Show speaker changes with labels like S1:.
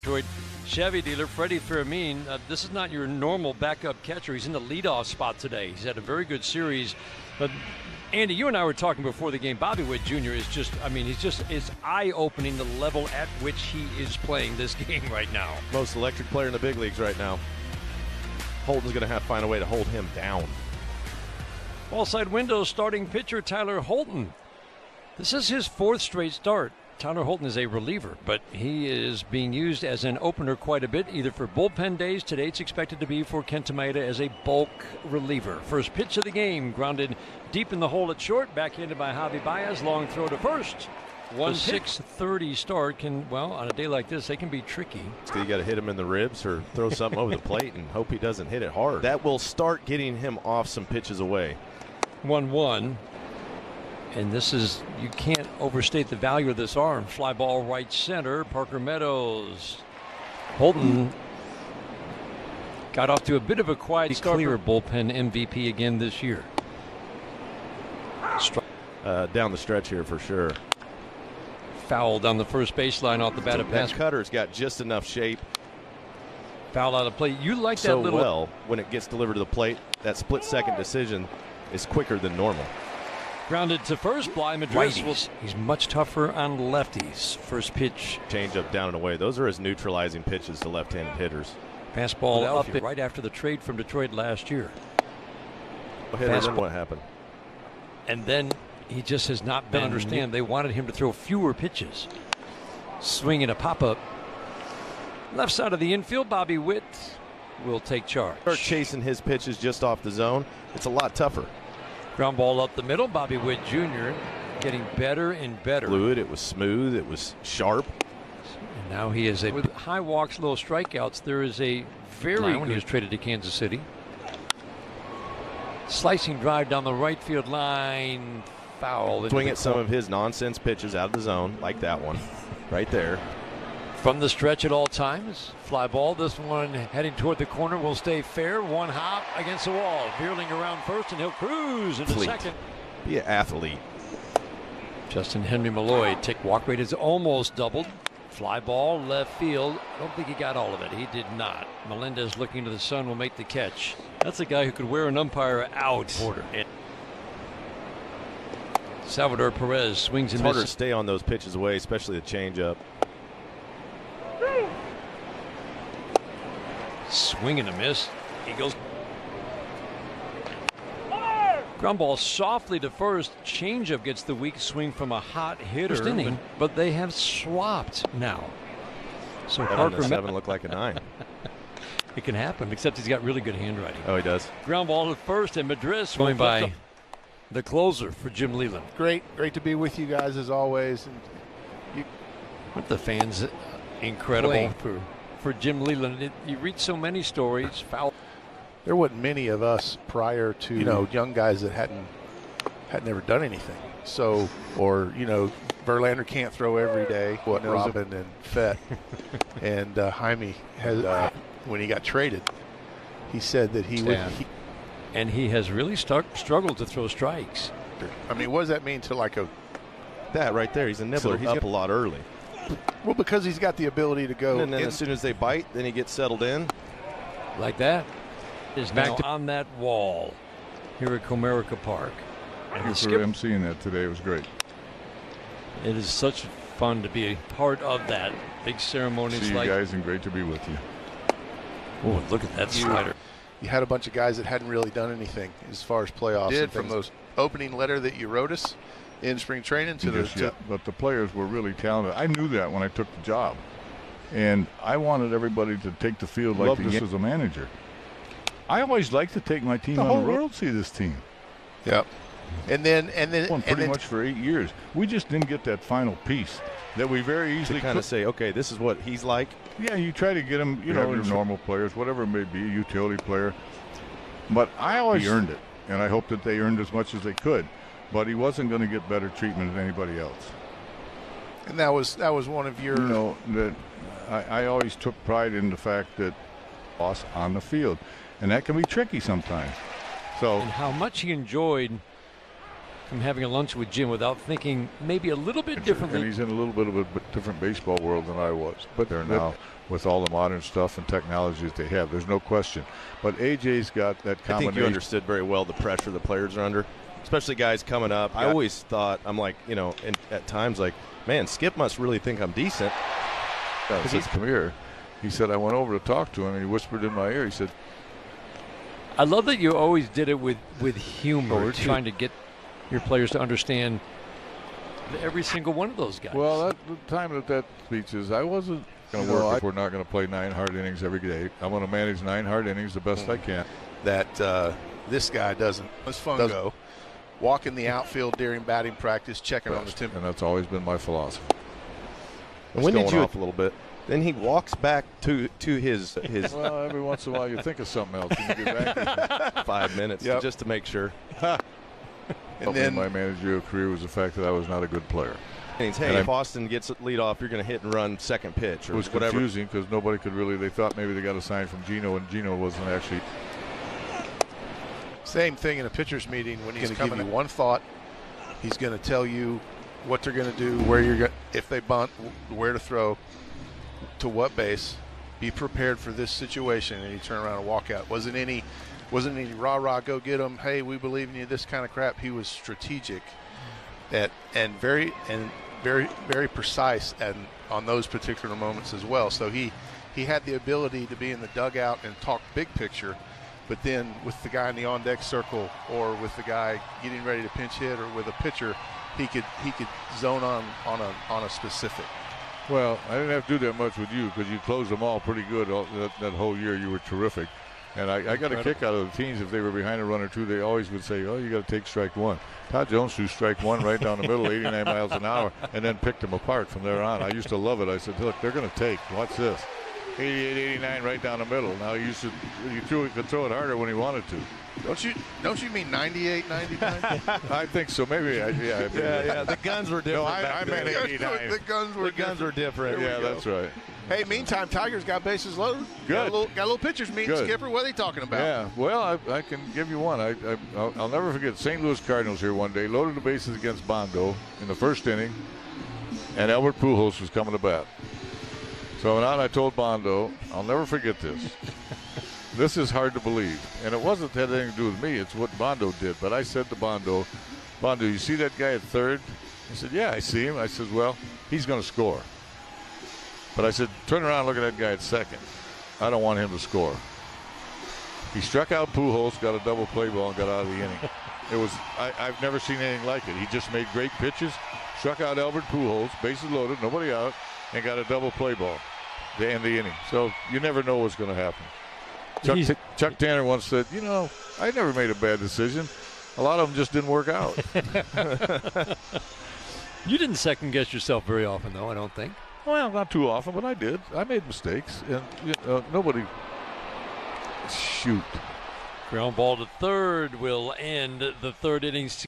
S1: Detroit Chevy dealer, Freddie Fermin. This is not your normal backup catcher. He's in the leadoff spot today. He's had a very good series. But, Andy, you and I were talking before the game. Bobby Witt Jr. is just, it's eye-opening the level at which he is playing this game right now.
S2: Most electric player in the big leagues right now. Holton's going to have to find a way to hold him down.
S1: Ball side window, starting pitcher Tyler Holton. This is his 4th straight start. Tyler Holton is a reliever, but he is being used as an opener quite a bit, either for bullpen days. Today it's expected to be for Kent Maeda as a bulk reliever. First pitch of the game, grounded deep in the hole at short, backhanded by Javi Baez. Long throw to first. 6:30 start can, well, on a day like this, they can be tricky.
S2: So you got to hit him in the ribs or throw something over the plate and hope he doesn't hit it hard. That will start getting him off some pitches away.
S1: 1-1. And this is, you can't overstate the value of this arm. Fly ball right center. Parker Meadows. Holton got off to a bit of a quiet start. Clear bullpen MVP again this year.
S2: Down the stretch here for sure.
S1: Foul down the first baseline off the bat of pass.
S2: That cutter's got just enough shape.
S1: Foul out of play. You like
S2: so
S1: that little.
S2: Well, when it gets delivered to the plate, that split-second decision is quicker than normal.
S1: Grounded to first, Bly Madrid. He's much tougher on lefties. First pitch.
S2: Change up, down and away. Those are his neutralizing pitches to left-handed hitters.
S1: Fastball up right after the trade from Detroit last year.
S2: Then what happened?
S1: And then he just has not been understand. They wanted him to throw fewer pitches. Swinging a pop-up. Left side of the infield, Bobby Witt will take charge.
S2: Start chasing his pitches just off the zone. It's a lot tougher.
S1: Ground ball up the middle. Bobby Witt Jr. getting better and better.
S2: Fluid. It was smooth. It was sharp.
S1: And now he is with high walks, low strikeouts. There is a very good. When he was traded to Kansas City. Slicing drive down the right field line. Foul.
S2: Swing at some of his nonsense pitches out of the zone, like that one, right there.
S1: From the stretch at all times. Fly ball. This one heading toward the corner will stay fair. One hop against the wall. Veerling around first, and he'll cruise into second.
S2: Be an athlete.
S1: Justin Henry Malloy. Walk rate is almost doubled. Fly ball left field. I don't think he got all of it. He did not. Melendez looking to the sun will make the catch. That's a guy who could wear an umpire out. Salvador Perez swings and misses.
S2: It's harder to stay on those pitches away, especially the changeup.
S1: Swing and a miss. He goes. Ground ball softly to first. Changeup gets the weak swing from a hot hitter. But they have swapped now. So Parker
S2: 7 look like a 9.
S1: It can happen, except he's got really good handwriting.
S2: Oh, he does.
S1: Ground ball to first, and Madrid going by the closer for Jim Leland.
S3: Great to be with you guys as always. And
S1: with the fans, incredible for Jim Leland. You read so many stories. Foul.
S3: There wasn't many of us prior to young guys that had never done anything. So, or Verlander can't throw every day. Robin and Fett and Jaime has when he got traded, he said that he would.
S1: And he has really struggled to throw strikes.
S3: I mean, what does that mean to
S2: that right there? He's a nibbler. He's up a lot early.
S3: Well, because he's got the ability to go.
S2: And then as soon as they bite, then he gets settled in.
S1: Like that. Is now on that wall here at Comerica Park.
S4: And for emceeing that today. It was great.
S1: It is such fun to be a part of that. Big ceremonies.
S4: See you guys, and great to be with you.
S1: Oh, look at that slider.
S3: You had a bunch of guys that hadn't really done anything as far as playoffs. Did from those opening letter that you wrote us in spring training to
S4: but the players were really talented. I knew that when I took the job, and I wanted everybody to take the field like this as a manager. I always like to take my team on the road, see this team.
S3: Yep. And then
S4: won pretty much for 8 years. We just didn't get that final piece that we very easily
S2: kind of say, okay, this is what he's like.
S4: Yeah, you try to get him, your normal players, whatever it may be, a utility player. But I always earned it, and I hope that they earned as much as they could. But he wasn't going to get better treatment than anybody else.
S3: And that was one of your.
S4: That I always took pride in the fact that loss on the field, and that can be tricky sometimes. So.
S1: And how much he enjoyed from having a lunch with Jim without thinking maybe a little bit differently.
S4: And he's in a little bit of a different baseball world than I was. But they're now with all the modern stuff and technology that they have. There's no question. But AJ's got that combination.
S2: I think you understood very well the pressure the players are under, especially guys coming up. I always thought, I'm like, you know, and at times like, man, Skip must really think I'm decent.
S4: Yeah, he said, come here. He said, I went over to talk to him, and he whispered in my ear. He said,
S1: I love that you always did it with humor, trying to get your players to understand every single one of those guys.
S4: Well, the time that speech is, I wasn't going to work if we're not going to play 9 hard innings every day. I'm going to manage 9 hard innings the best I can.
S3: That this guy doesn't. Let's go. Walk in the outfield during batting practice, checking on the temp.
S4: And that's always been my philosophy.
S2: And when did you off a little bit? Then he walks back to his.
S4: Well, every once in a while you think of something else. And you get back
S2: 5 minutes just to make sure.
S4: And then my managerial career was the fact that I was not a good player.
S2: Hey, if Austin gets lead off, you're going to hit and run second pitch or
S4: it was
S2: whatever.
S4: Confusing because nobody could really. They thought maybe they got a sign from Gino, and Gino wasn't actually.
S3: Same thing in a pitcher's meeting when he's going to give you one thought. He's going to tell you what they're going to do, where you're going, if they bunt, where to throw, to what base. Be prepared for this situation, and you turn around and walk out. Wasn't any rah-rah, go get them, hey, we believe in you, this kind of crap. He was strategic and very precise on those particular moments as well. So he had the ability to be in the dugout and talk big picture, but then with the guy in the on-deck circle or with the guy getting ready to pinch hit or with a pitcher, he could zone on a specific.
S4: Well, I didn't have to do that much with you because you closed them all pretty good that whole year. You were terrific. And I got a kick out of the teams. If they were behind a run or two, they always would say, oh, you got to take strike one. Todd Jones threw strike one right down the middle, 89 miles an hour, and then picked them apart from there on. I used to love it. I said, look, they're going to take. Watch this. 88, 89 right down the middle. Now he could throw it harder when he wanted to.
S3: Don't you mean 98, 99?
S4: I think so. Maybe.
S2: Yeah. The guns were different.
S4: No, I meant 89.
S3: The guns were different.
S4: Yeah, that's right.
S3: Hey, meantime, Tigers got bases loaded.
S4: Good.
S3: Got a little pitchers meeting.
S4: Good.
S3: Skipper, what are they talking about?
S4: Yeah, well, I can give you one. I'll never forget St. Louis Cardinals here one day, loaded the bases against Bondo in the first inning, and Albert Pujols was coming to bat. So I went out and I told Bondo, I'll never forget this. This is hard to believe. And it wasn't had anything to do with me. It's what Bondo did. But I said to Bondo, you see that guy at third? He said, yeah, I see him. I said, well, he's going to score. But I said, turn around and look at that guy at second. I don't want him to score. He struck out Pujols, got a double play ball, and got out of the inning. It was I've never seen anything like it. He just made great pitches, struck out Albert Pujols, bases loaded, nobody out, and got a double play ball to end the inning. So you never know what's going to happen. Chuck Tanner once said, I never made a bad decision. A lot of them just didn't work out.
S1: You didn't second guess yourself very often, though, I don't think.
S4: Well, not too often, but I did. I made mistakes, and nobody. Shoot.
S1: Ground ball to third will end the third inning.